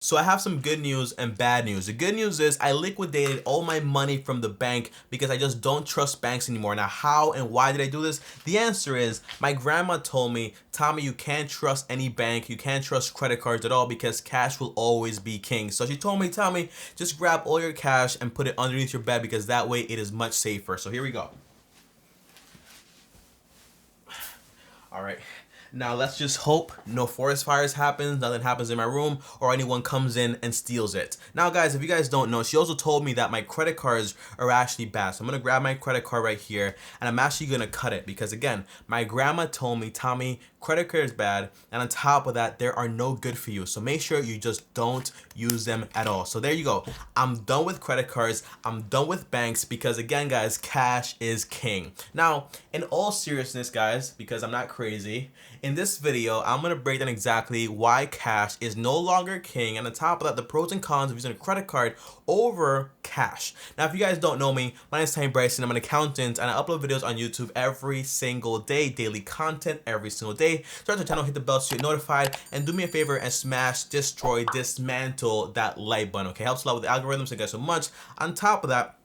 So I have some good news and bad news. The good news is I liquidated all my money from the bank because I just don't trust banks anymore. Now, how and why did I do this? The answer is my grandma told me, Tommy, you can't trust any bank. You can't trust credit cards at all because cash will always be king. So she told me, Tommy, just grab all your cash and put it underneath your bed because that way it is much safer. So here we go. All right. Now let's just hope no forest fires happens, nothing happens in my room, or anyone comes in and steals it. Now guys, if you guys don't know, she also told me that my credit cards are actually bad. So I'm gonna grab my credit card right here and I'm actually gonna cut it because again, my grandma told me, Tommy, credit card is bad, and on top of that, there are no good for you. So make sure you just don't use them at all. So there you go. I'm done with credit cards. I'm done with banks because again, guys, cash is king. Now, in all seriousness, guys, because I'm not crazy, in this video, I'm going to break down exactly why cash is no longer king, and on top of that, the pros and cons of using a credit card over cash. Now, if you guys don't know me, my name is TommyBryson. I'm an accountant, and I upload videos on YouTube every single day, daily content every single day. Subscribe to the channel, hit the bell so you're notified, and do me a favor and smash, destroy, dismantle that like button, okay? Helps a lot with the algorithm, so thank you guys so much. On top of that,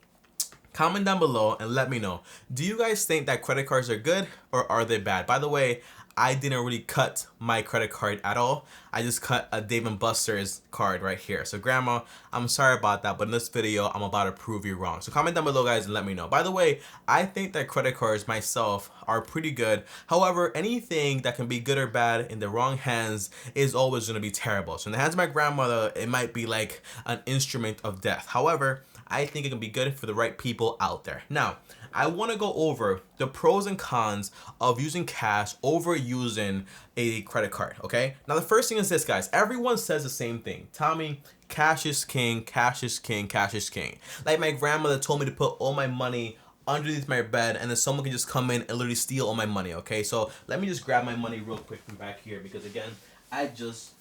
comment down below and let me know, do you guys think that credit cards are good or are they bad? By the way, I didn't really cut my credit card at all. I just cut a Dave & Buster's card right here. So grandma, I'm sorry about that, but in this video, I'm about to prove you wrong. So comment down below, guys, and let me know. By the way, I think that credit cards myself are pretty good. However, anything that can be good or bad in the wrong hands is always gonna be terrible. So in the hands of my grandmother, it might be like an instrument of death. However, I think it can be good for the right people out there. Now, I want to go over the pros and cons of using cash over using a credit card, okay? Now, the first thing is this, guys. Everyone says the same thing. Tommy, cash is king, cash is king, cash is king. Like my grandmother told me to put all my money underneath my bed and then someone can just come in and literally steal all my money, okay? So let me just grab my money real quick from back here because, again, I just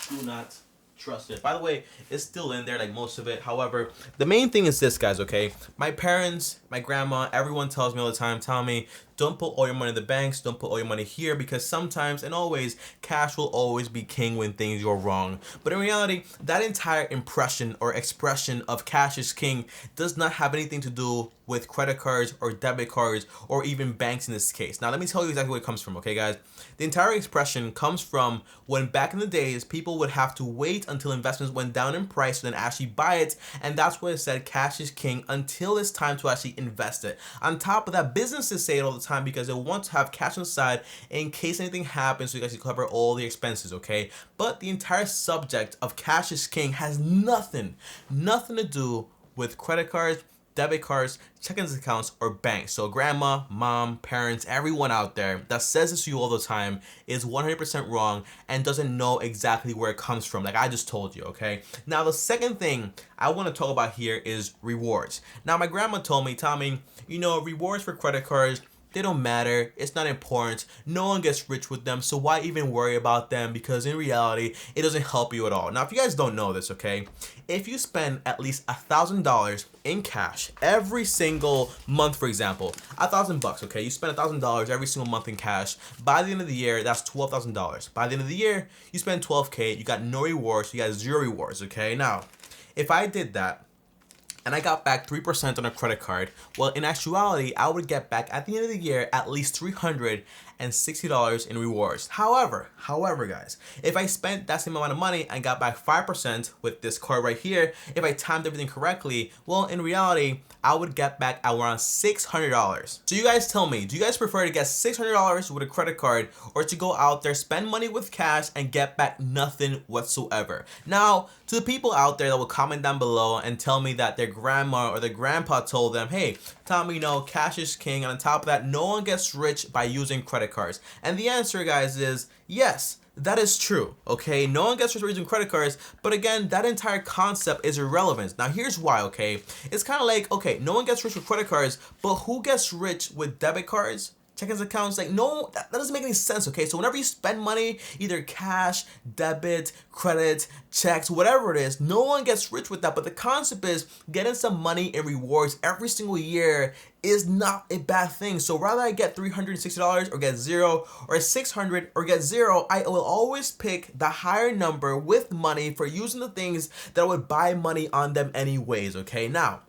do not trust it. By the way, it's still in there, like most of it. However, the main thing is this, guys, okay? My parents, my grandma, everyone tells me all the time, Tommy, don't put all your money in the banks, don't put all your money here, because sometimes and always, cash will always be king when things go wrong. But in reality, that entire impression or expression of cash is king does not have anything to do with credit cards or debit cards or even banks in this case. Now, let me tell you exactly where it comes from, okay, guys? The entire expression comes from when back in the days, people would have to wait until investments went down in price to then actually buy it, and that's where it said cash is king until it's time to actually invest it. On top of that, businesses say it all the time because they want to have cash on the side in case anything happens so you guys can cover all the expenses, okay? But the entire subject of cash is king has nothing to do with credit cards, debit cards, checking accounts, or banks. So grandma, mom, parents, everyone out there that says this to you all the time is 100% wrong and doesn't know exactly where it comes from, like I just told you, okay? Now, the second thing I want to talk about here is rewards. Now, my grandma told me, Tommy, you know, rewards for credit cards, they don't matter. It's not important. No one gets rich with them, so why even worry about them? Because in reality, it doesn't help you at all. Now, if you guys don't know this, okay, if you spend at least $1,000 in cash every single month, for example, $1,000, okay, you spend $1,000 every single month in cash. By the end of the year, that's $12,000. By the end of the year, you spend 12K. You got no rewards. You got 0 rewards. Okay, now, if I did that, and I got back 3% on a credit card, well, in actuality, I would get back at the end of the year at least $360 in rewards. However, guys, if I spent that same amount of money and got back 5% with this card right here, if I timed everything correctly, well, in reality, I would get back around $600. So you guys tell me, do you guys prefer to get $600 with a credit card or to go out there, spend money with cash and get back nothing whatsoever? Now, to the people out there that will comment down below and tell me that their grandma or their grandpa told them, hey, Tommy, no, cash is king, and on top of that, no one gets rich by using credit cards. And the answer, guys, is yes. That is true, okay? No one gets rich by using credit cards, but again, that entire concept is irrelevant. Now, here's why, okay? It's kind of like, okay, no one gets rich with credit cards, but who gets rich with debit cards checking accounts. Like, no, that doesn't make any sense, okay? So whenever you spend money, either cash, debit, credit, checks, whatever it is, no one gets rich with that. But the concept is getting some money in rewards every single year is not a bad thing. So rather I get $360 or get zero, or $600 or get zero, I will always pick the higher number with money for using the things that would buy money on them anyways, okay? Now,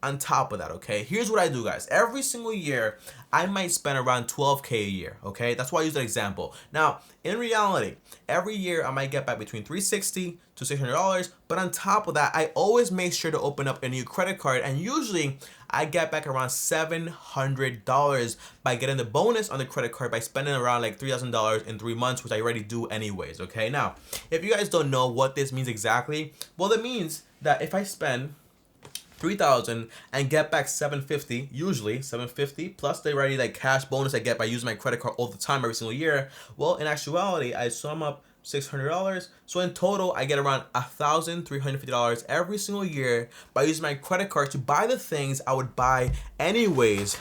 on top of that, okay, here's what I do, guys. Every single year, I might spend around 12K a year, okay? That's why I use that example. Now, in reality, every year I might get back between $360 to $600, but on top of that, I always make sure to open up a new credit card, and usually I get back around $700 by getting the bonus on the credit card by spending around like $3,000 in 3 months, which I already do anyways, okay? Now, if you guys don't know what this means exactly, well, it means that if I spend 3,000 and get back 750, usually 750 plus the already like cash bonus I get by using my credit card all the time every single year. Well, in actuality, I sum up $600. So in total, I get around $1,350 every single year by using my credit card to buy the things I would buy anyways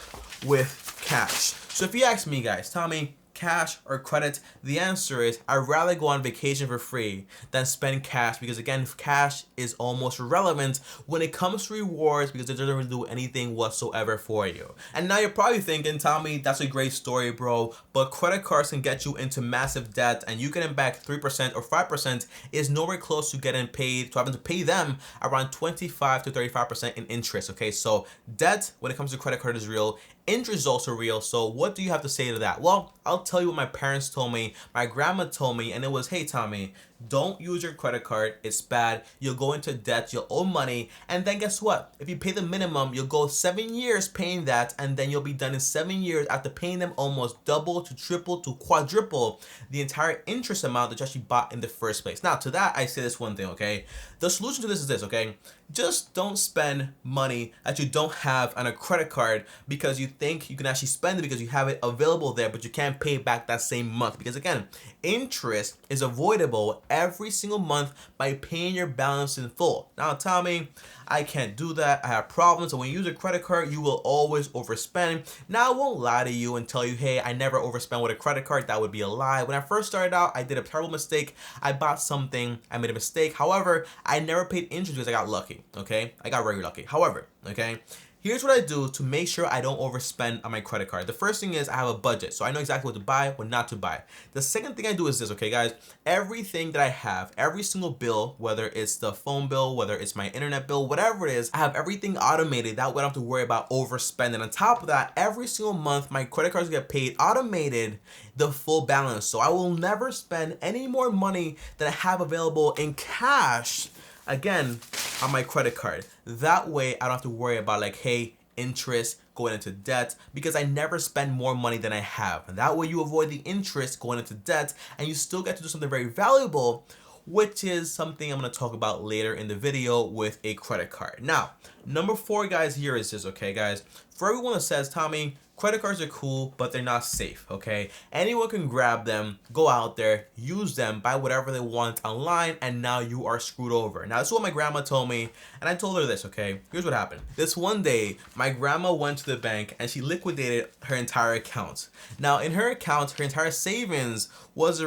with cash. So if you ask me, guys, Tommy, cash or credit, the answer is I'd rather go on vacation for free than spend cash, because again, cash is almost irrelevant when it comes to rewards because it doesn't really do anything whatsoever for you. And now you're probably thinking, Tommy, that's a great story, bro, but credit cards can get you into massive debt, and you getting back 3% or 5% is nowhere close to getting paid, to having to pay them around 25 to 35% in interest, okay? So debt when it comes to credit card is real. Interest is also real. So what do you have to say to that? Well, I'll tell you what my parents told me, my grandma told me, and it was, hey, Tommy, don't use your credit card. It's bad. You'll go into debt. You'll owe money. And then guess what? If you pay the minimum, you'll go 7 years paying that, and then you'll be done in 7 years after paying them almost double to triple to quadruple the entire interest amount that you actually bought in the first place. Now, to that, I say this one thing, okay? The solution to this is this, okay? Just don't spend money that you don't have on a credit card because you think you can actually spend it because you have it available there, but you can't pay back that same month. Because again, interest is avoidable every single month by paying your balance in full. Now, Tommy, I can't do that. I have problems. So when you use a credit card, you will always overspend. Now, I won't lie to you and tell you, hey, I never overspend with a credit card. That would be a lie. When I first started out, I did a terrible mistake. I bought something. I made a mistake. However, I never paid interest because I got lucky. Okay? I got very lucky. However, okay? Here's what I do to make sure I don't overspend on my credit card. The first thing is I have a budget, so I know exactly what to buy, what not to buy. The second thing I do is this, okay, guys? Everything that I have, every single bill, whether it's the phone bill, whether it's my internet bill, whatever it is, I have everything automated. That way I don't have to worry about overspending. On top of that, every single month, my credit cards get paid automated the full balance. So I will never spend any more money than I have available in cash, again, on my credit card. That way I don't have to worry about like, hey, interest going into debt, because I never spend more money than I have. And that way you avoid the interest going into debt, and you still get to do something very valuable, which is something I'm going to talk about later in the video with a credit card. Now, number 4, guys, here is this, okay, guys? For everyone that says, Tommy, credit cards are cool, but they're not safe, okay? Anyone can grab them, go out there, use them, buy whatever they want online, and now you are screwed over. Now, this is what my grandma told me, and I told her this, okay? Here's what happened. This one day, my grandma went to the bank, and she liquidated her entire account. Now, in her account, her entire savings was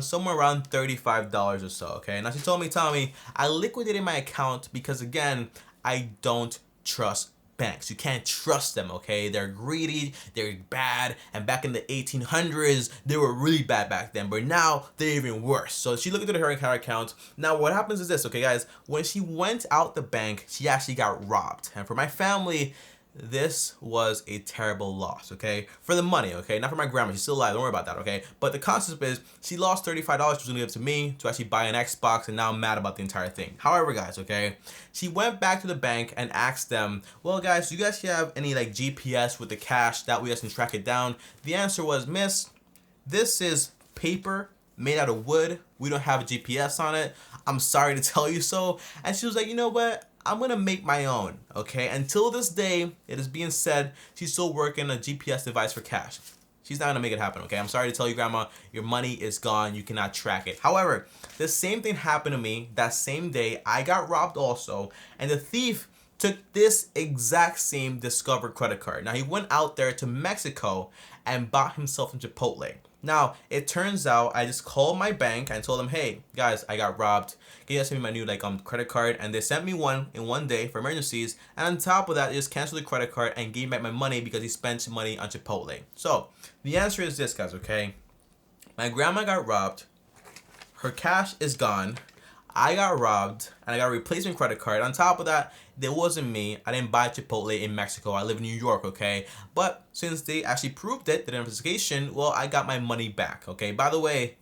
somewhere around $35 or so, okay? Now, she told me, Tommy, I liquidated my account because, again, I don't trust banks. You can't trust them, okay? They're greedy, they're bad, and back in the 1800s, they were really bad back then, but now they're even worse. So she looked at her entire account. Now, what happens is this, okay, guys? When she went out the bank, she actually got robbed. And for my family, this was a terrible loss, okay? For the money, okay? Not for my grandma. She's still alive. Don't worry about that, okay? But the concept is she lost $35 she was going to give to me to actually buy an Xbox, and now I'm mad about the entire thing. However, guys, okay? She went back to the bank and asked them, well, guys, do you guys have any, like, GPS with the cash that we guys can track it down? The answer was, miss, this is paper made out of wood. We don't have a GPS on it. I'm sorry to tell you so. And she was like, you know what? I'm going to make my own, okay? Until this day, it is being said she's still working a GPS device for cash. She's not going to make it happen, okay? I'm sorry to tell you, Grandma, your money is gone. You cannot track it. However, the same thing happened to me that same day. I got robbed also, and the thief took this exact same Discover credit card. Now he went out there to Mexico and bought himself some Chipotle. Now it turns out I just called my bank and told them, hey guys, I got robbed. Can you guys send me my new credit card? And they sent me one in one day for emergencies. And on top of that, they just canceled the credit card and gave me back my money because he spent money on Chipotle. So the answer is this, guys. Okay, my grandma got robbed. Her cash is gone. I got robbed and I got a replacement credit card. On top of that, it wasn't me. I didn't buy Chipotle in Mexico. I live in New York, okay? But since they actually proved it, the investigation, well, I got my money back, okay? By the way,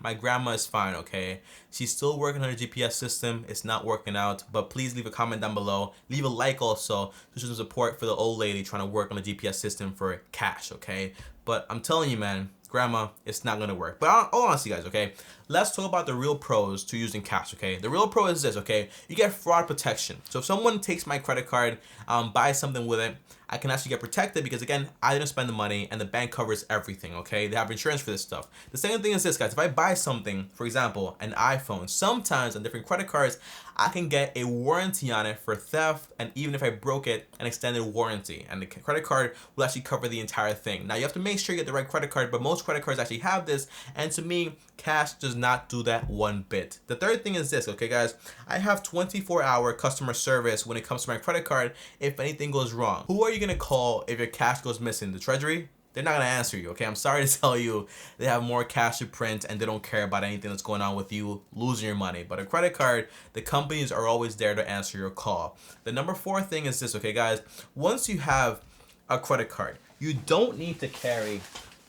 my grandma is fine, okay? She's still working on her GPS system. It's not working out, but please leave a comment down below. Leave a like also to show some support for the old lady trying to work on the GPS system for cash, okay? But I'm telling you, man, grandma, it's not gonna work. But all honesty, guys, okay, let's talk about the real pros to using cash. Okay, the real pro is this. Okay, you get fraud protection. So if someone takes my credit card, buys something with it, I can actually get protected because again, I didn't spend the money and the bank covers everything. Okay, they have insurance for this stuff. The second thing is this, guys. If I buy something, for example, an iPhone, sometimes on different credit cards, I can get a warranty on it for theft, and even if I broke it, an extended warranty, and the credit card will actually cover the entire thing. Now you have to make sure you get the right credit card, but most credit cards actually have this, and to me, cash does not do that one bit. The third thing is this, okay guys, I have 24-hour customer service when it comes to my credit card if anything goes wrong. Who are you gonna call if your cash goes missing? The Treasury? They're not gonna answer you, okay? I'm sorry to tell you, they have more cash to print and they don't care about anything that's going on with you losing your money. But a credit card, the companies are always there to answer your call. The number 4 thing is this, okay guys, once you have a credit card, you don't need to carry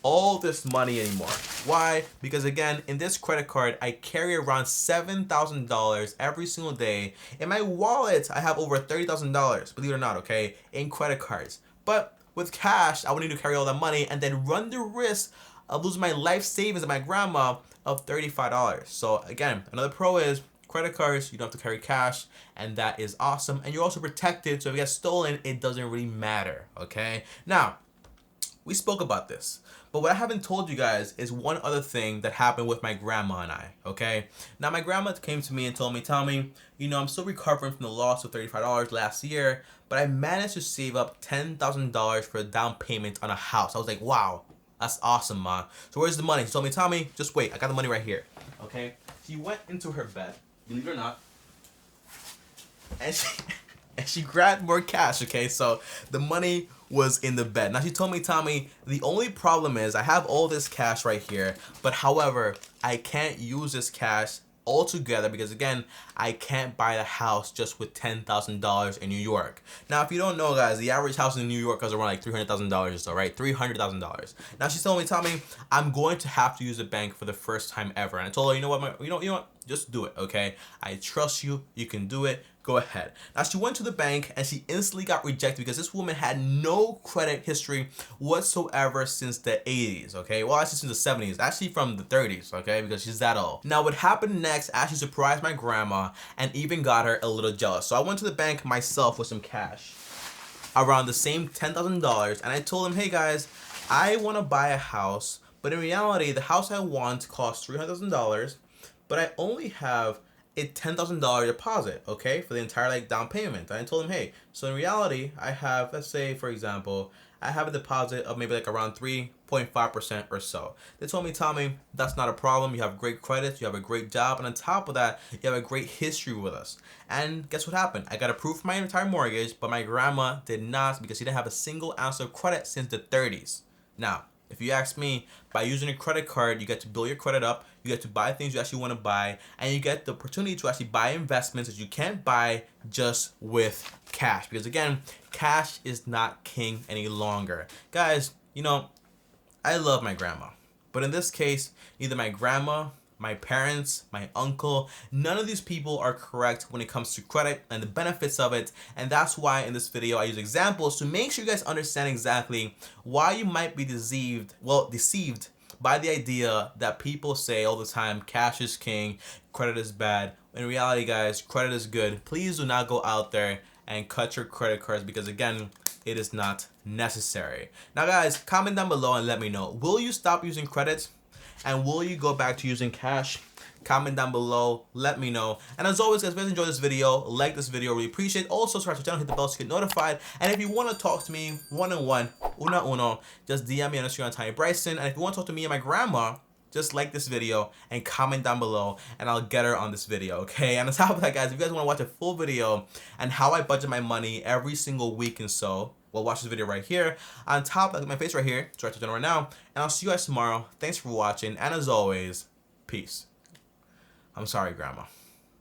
all this money anymore. Why? Because again, in this credit card, I carry around $7,000 every single day. In my wallet, I have over $30,000, believe it or not, okay, in credit cards. But with cash, I would need to carry all that money and then run the risk of losing my life savings of my grandma of $35. So again, another pro is credit cards, you don't have to carry cash, and that is awesome. And you're also protected, so if it gets stolen, it doesn't really matter, okay? Now, we spoke about this, but what I haven't told you guys is one other thing that happened with my grandma and I, okay? Now, my grandma came to me and told me, Tommy, you know, I'm still recovering from the loss of $35 last year, but I managed to save up $10,000 for a down payment on a house. I was like, wow, that's awesome, Ma. So where's the money? She told me, Tommy, just wait, I got the money right here, okay? She went into her bed, believe it or not, and she grabbed more cash, okay? So the money was in the bed. Now she told me, Tommy, the only problem is I have all this cash right here, but however, I can't use this cash altogether because again, I can't buy the house just with $10,000 in New York. Now, if you don't know, guys, the average house in New York is around like $300,000 or so, right? $300,000. Now she's telling me, Tommy, I'm going to have to use the bank for the first time ever. And I told her, you know what, you know what, just do it, okay? I trust you. You can do it. Go ahead. Now she went to the bank and she instantly got rejected because this woman had no credit history whatsoever since the 80s, okay? Well, actually since the 70s, actually from the 30s, okay? Because she's that old. Now what happened next actually surprised my grandma and even got her a little jealous. So I went to the bank myself with some cash, around the same $10,000, and I told them, hey guys, I want to buy a house, but in reality, the house I want costs $300,000, but I only have a $10,000 deposit, okay, for the entire down payment. And I told him, hey, so in reality, I have, let's say, for example, I have a deposit of maybe around 3.5% or so. They told me, Tommy, that's not a problem. You have great credit, you have a great job, and on top of that, you have a great history with us. And guess what happened? I got approved for my entire mortgage, but my grandma did not because she didn't have a single ounce of credit since the 30s. Now, if you ask me, by using a credit card, you get to build your credit up, you get to buy things you actually want to buy, and you get the opportunity to actually buy investments that you can't buy just with cash. Because again, cash is not king any longer. Guys, you know, I love my grandma, but in this case, either my grandma, my parents, my uncle, none of these people are correct when it comes to credit and the benefits of it. And that's why in this video I use examples to make sure you guys understand exactly why you might be deceived by the idea that people say all the time, cash is king, credit is bad. In reality, guys, credit is good. Please do not go out there and cut your credit cards because again, it is not necessary. Now guys, comment down below and let me know, will you stop using credit? And will you go back to using cash? Comment down below, let me know. And as always, guys, if you guys enjoyed this video, like this video, really appreciate it. Also, subscribe to the channel, hit the bell to get notified. And if you want to talk to me one-on-one, uno, just DM me on Instagram, TommyBryson. And if you want to talk to me and my grandma, just like this video and comment down below, and I'll get her on this video, okay? And on top of that, guys, if you guys want to watch a full video and how I budget my money every single week and so, well, watch this video right here. On top, like my face right here, start to channel right now. And I'll see you guys tomorrow. Thanks for watching, and as always, peace. I'm sorry, Grandma.